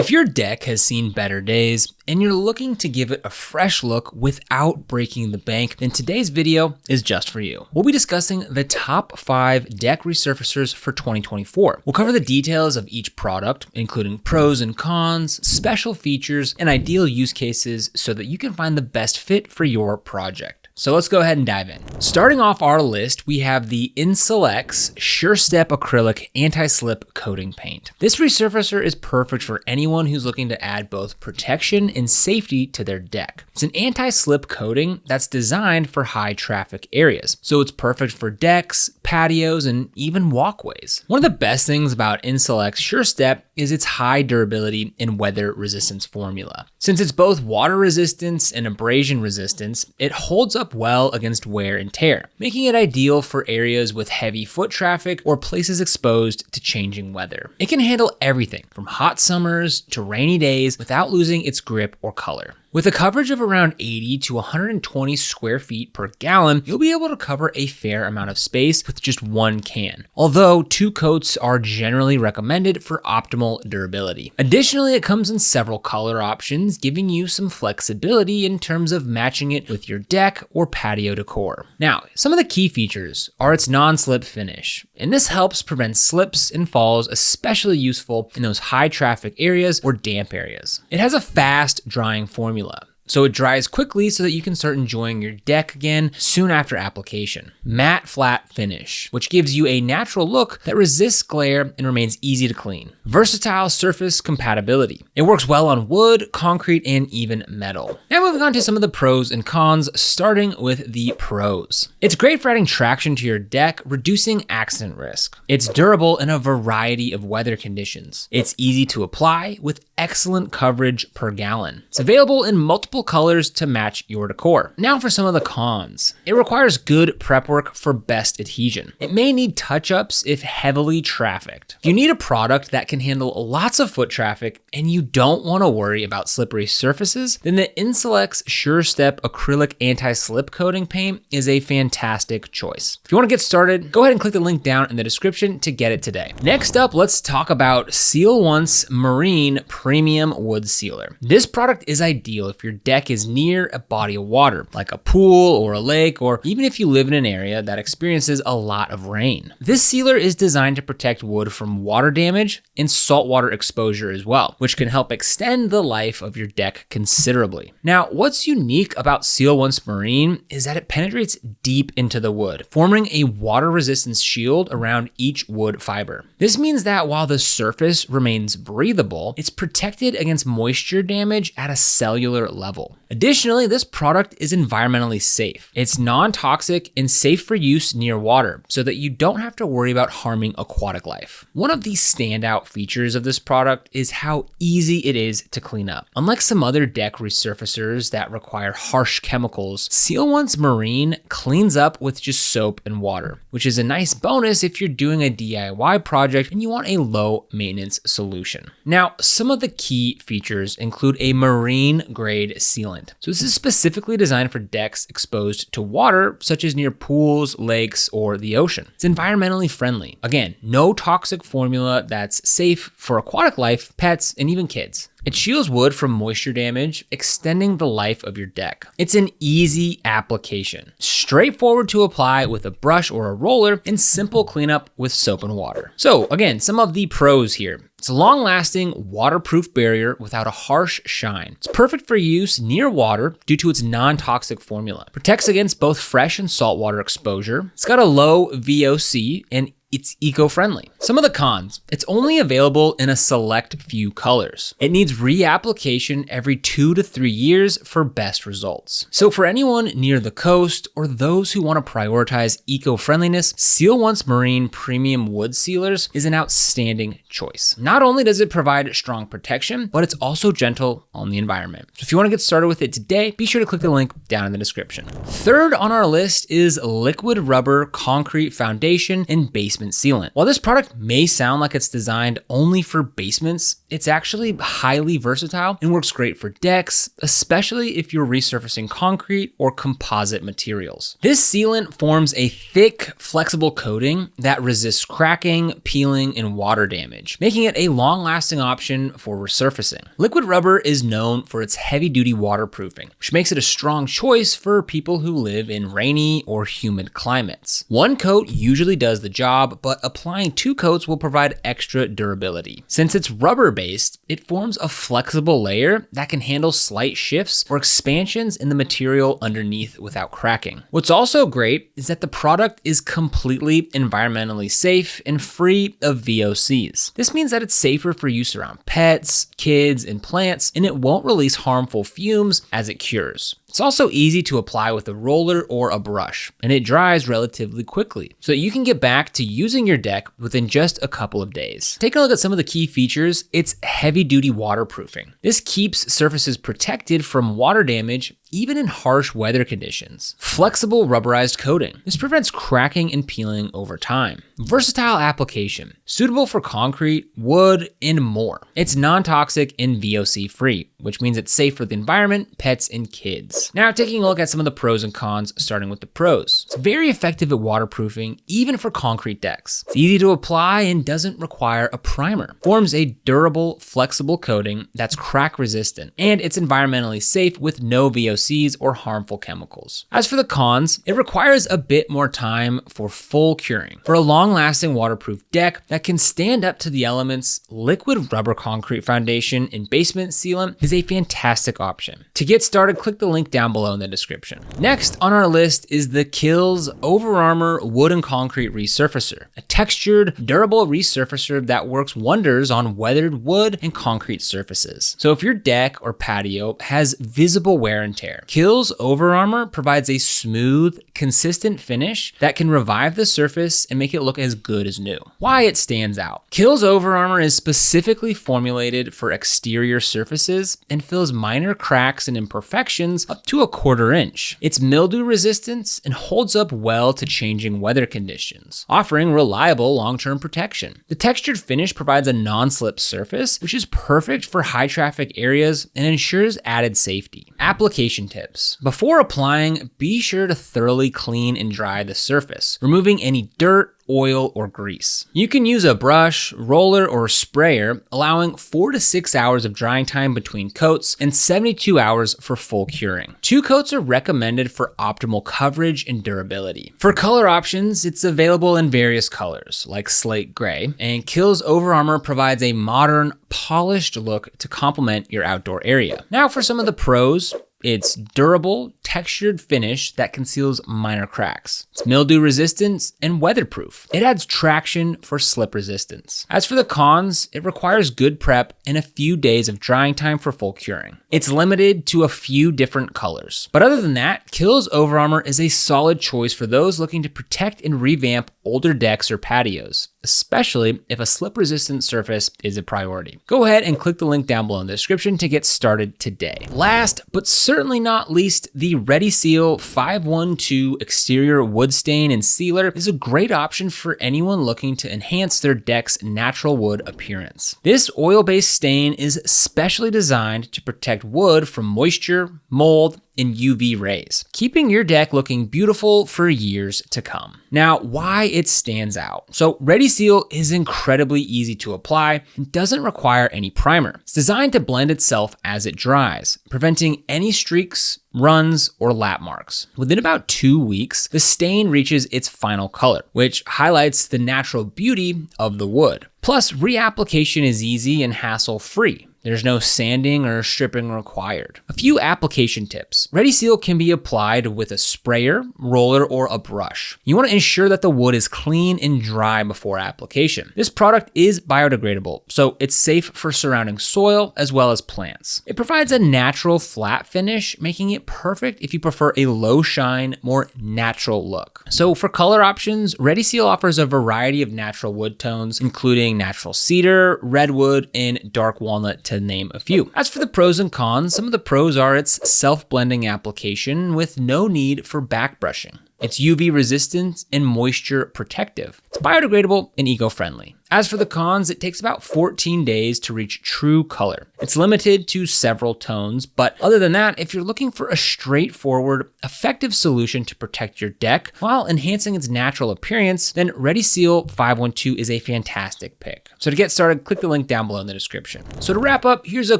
If your deck has seen better days and you're looking to give it a fresh look without breaking the bank, then today's video is just for you. We'll be discussing the top 5 deck resurfacers for 2024. We'll cover the details of each product, including pros and cons, special features, and ideal use cases so that you can find the best fit for your project. So let's go ahead and dive in. Starting off our list, we have the INSL-X SureStep Acrylic Anti-Slip Coating Paint. This resurfacer is perfect for anyone who's looking to add both protection and safety to their deck. It's an anti-slip coating that's designed for high traffic areas, so it's perfect for decks, patios, and even walkways. One of the best things about INSL-X SureStep is its high durability and weather resistance formula. Since it's both water resistance and abrasion resistance, it holds up well against wear and tear, making it ideal for areas with heavy foot traffic or places exposed to changing weather. It can handle everything from hot summers to rainy days without losing its grip or color. With a coverage of around 80 to 120 square feet per gallon, you'll be able to cover a fair amount of space with just one can, although 2 coats are generally recommended for optimal durability. Additionally, it comes in several color options, giving you some flexibility in terms of matching it with your deck or patio decor. Now, some of the key features are its non-slip finish, and this helps prevent slips and falls, especially useful in those high traffic areas or damp areas. It has a fast drying formula, so it dries quickly so that you can start enjoying your deck again soon after application. Matte flat finish, which gives you a natural look that resists glare and remains easy to clean. Versatile surface compatibility. It works well on wood, concrete, and even metal. Now moving on to some of the pros and cons, starting with the pros. It's great for adding traction to your deck, reducing accident risk. It's durable in a variety of weather conditions. It's easy to apply with excellent coverage per gallon. It's available in multiple colors to match your decor. Now for some of the cons. It requires good prep work for best adhesion. It may need touch-ups if heavily trafficked. If you need a product that can handle lots of foot traffic and you don't want to worry about slippery surfaces, then the INSL-X SureStep Acrylic Anti-Slip Coating Paint is a fantastic choice. If you want to get started, go ahead and click the link down in the description to get it today. Next up, let's talk about Seal Once Marine Premium Wood Sealer. This product is ideal if your deck is near a body of water, like a pool or a lake, or even if you live in an area that experiences a lot of rain. This sealer is designed to protect wood from water damage and saltwater exposure as well, which can help extend the life of your deck considerably. Now, what's unique about Seal Once Marine is that it penetrates deep into the wood, forming a water resistance shield around each wood fiber. This means that while the surface remains breathable, it's protected against moisture damage at a cellular level. Additionally, this product is environmentally safe. It's non-toxic and safe for use near water so that you don't have to worry about harming aquatic life. One of the standout features of this product is how easy it is to clean up. Unlike some other deck resurfacers that require harsh chemicals, Seal Once Marine cleans up with just soap and water, which is a nice bonus if you're doing a DIY project and you want a low maintenance solution. Now, some of the key features include a marine grade sealant. So this is specifically designed for decks exposed to water, such as near pools, lakes, or the ocean. It's environmentally friendly. Again, no toxic formula that's safe for aquatic life, pets, and even kids. It shields wood from moisture damage, extending the life of your deck. It's an easy application, straightforward to apply with a brush or a roller, and simple cleanup with soap and water. So again, some of the pros here. It's a long-lasting, waterproof barrier without a harsh shine. It's perfect for use near water due to its non-toxic formula. Protects against both fresh and saltwater exposure. It's got a low VOC and it's eco-friendly. Some of the cons: it's only available in a select few colors. It needs reapplication every 2 to 3 years for best results. So for anyone near the coast or those who want to prioritize eco-friendliness, Seal Once Marine Premium Wood Sealers is an outstanding choice. Not only does it provide strong protection, but it's also gentle on the environment. So if you want to get started with it today, be sure to click the link down in the description. Third on our list is Liquid Rubber Concrete Foundation and Basement Sealant. While this product may sound like it's designed only for basements, it's actually highly versatile and works great for decks, especially if you're resurfacing concrete or composite materials. This sealant forms a thick, flexible coating that resists cracking, peeling, and water damage. damage, making it a long-lasting option for resurfacing. Liquid rubber is known for its heavy-duty waterproofing, which makes it a strong choice for people who live in rainy or humid climates. One coat usually does the job, but applying 2 coats will provide extra durability. Since it's rubber-based, it forms a flexible layer that can handle slight shifts or expansions in the material underneath without cracking. What's also great is that the product is completely environmentally safe and free of VOCs. This means that it's safer for use around pets, kids, and plants, and it won't release harmful fumes as it cures. It's also easy to apply with a roller or a brush, and it dries relatively quickly, so that you can get back to using your deck within just a couple of days. Taking a look at some of the key features, it's heavy-duty waterproofing. This keeps surfaces protected from water damage even in harsh weather conditions. Flexible rubberized coating. This prevents cracking and peeling over time. Versatile application. Suitable for concrete, wood, and more. It's non-toxic and VOC-free, which means it's safe for the environment, pets, and kids. Now, taking a look at some of the pros and cons, starting with the pros. It's very effective at waterproofing, even for concrete decks. It's easy to apply and doesn't require a primer. Forms a durable, flexible coating that's crack resistant, and it's environmentally safe with no VOCs or harmful chemicals. As for the cons, it requires a bit more time for full curing. For a long-lasting waterproof deck that can stand up to the elements, liquid rubber concrete foundation and basement sealant is a fantastic option. To get started, click the link down below in the description. Next on our list is the KILZ Over Armor Wood and Concrete Resurfacer, a textured, durable resurfacer that works wonders on weathered wood and concrete surfaces. So if your deck or patio has visible wear and tear, KILZ Over Armor provides a smooth, consistent finish that can revive the surface and make it look as good as new. Why it stands out. KILZ Over Armor is specifically formulated for exterior surfaces and fills minor cracks and imperfections up to 1/4 inch. It's mildew resistant and holds up well to changing weather conditions, offering reliable long-term protection. The textured finish provides a non-slip surface, which is perfect for high traffic areas and ensures added safety. Application tips. Before applying, be sure to thoroughly clean and dry the surface, removing any dirt, oil, or grease. You can use a brush, roller, or sprayer, allowing 4 to 6 hours of drying time between coats and 72 hours for full curing. 2 coats are recommended for optimal coverage and durability. For color options, it's available in various colors, like slate gray, and KILZ Over Armor provides a modern, polished look to complement your outdoor area. Now for some of the pros. It's durable, textured finish that conceals minor cracks. It's mildew resistant and weatherproof. It adds traction for slip resistance. As for the cons, it requires good prep and a few days of drying time for full curing. It's limited to a few different colors. But other than that, KILZ Over Armor is a solid choice for those looking to protect and revamp older decks or patios, especially if a slip-resistant surface is a priority. Go ahead and click the link down below in the description to get started today. Last, but certainly not least, the ReadySeal 512 exterior wood stain and sealer is a great option for anyone looking to enhance their deck's natural wood appearance. This oil-based stain is specially designed to protect wood from moisture, mold, and UV rays, keeping your deck looking beautiful for years to come. Now, why it stands out. So ReadySeal is incredibly easy to apply and doesn't require any primer. It's designed to blend itself as it dries, preventing any streaks, runs, or lap marks. Within about 2 weeks, the stain reaches its final color, which highlights the natural beauty of the wood. Plus, reapplication is easy and hassle-free. There's no sanding or stripping required. A few application tips. ReadySeal can be applied with a sprayer, roller, or a brush. You want to ensure that the wood is clean and dry before application. This product is biodegradable, so it's safe for surrounding soil as well as plants. It provides a natural flat finish, making it perfect if you prefer a low shine, more natural look. So for color options, ReadySeal offers a variety of natural wood tones, including natural cedar, redwood, and dark walnut, to name a few. As for the pros and cons, some of the pros are its self-blending application with no need for back brushing. It's UV resistant and moisture protective. It's biodegradable and eco-friendly. As for the cons, it takes about 14 days to reach true color. It's limited to several tones, but other than that, if you're looking for a straightforward, effective solution to protect your deck while enhancing its natural appearance, then ReadySeal 512 is a fantastic pick. So to get started, click the link down below in the description. So to wrap up, here's a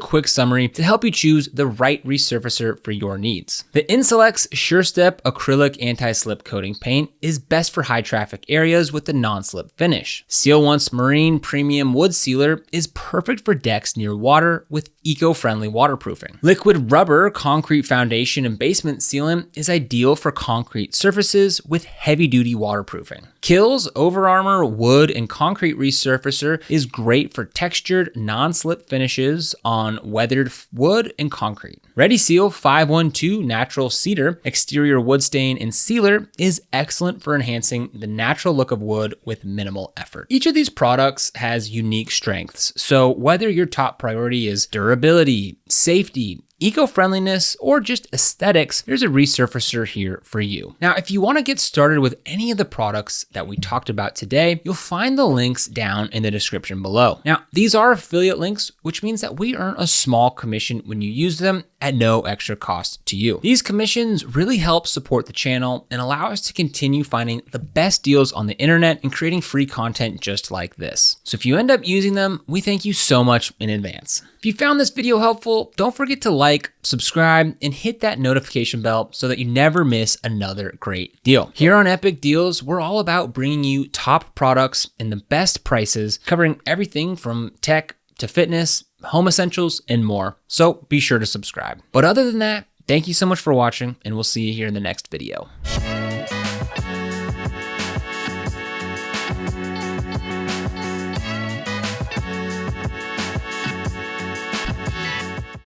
quick summary to help you choose the right resurfacer for your needs. The INSL-X SureStep Acrylic Anti-Slip Coating Paint is best for high traffic areas with the non-slip finish. Seal Once Marine Premium Wood Sealer is perfect for decks near water with eco-friendly waterproofing. Liquid Rubber Concrete Foundation and Basement Sealant is ideal for concrete surfaces with heavy-duty waterproofing. KILZ Over Armor Wood and Concrete Resurfacer is great for textured, non-slip finishes on weathered wood and concrete. ReadySeal 512 Natural Cedar Exterior Wood Stain and Sealer is excellent for enhancing the natural look of wood with minimal effort. Each of these products has unique strengths, so whether your top priority is durability, safety, eco-friendliness, or just aesthetics, there's a resurfacer here for you. Now, if you want to get started with any of the products that we talked about today, you'll find the links down in the description below. Now, these are affiliate links, which means that we earn a small commission when you use them at no extra cost to you. These commissions really help support the channel and allow us to continue finding the best deals on the internet and creating free content just like this. So if you end up using them, we thank you so much in advance. If you found this video helpful, don't forget to like, subscribe, and hit that notification bell so that you never miss another great deal. Here on Epic Deals, we're all about bringing you top products and the best prices, covering everything from tech to fitness, home essentials, and more. So be sure to subscribe. But other than that, thank you so much for watching, and we'll see you here in the next video.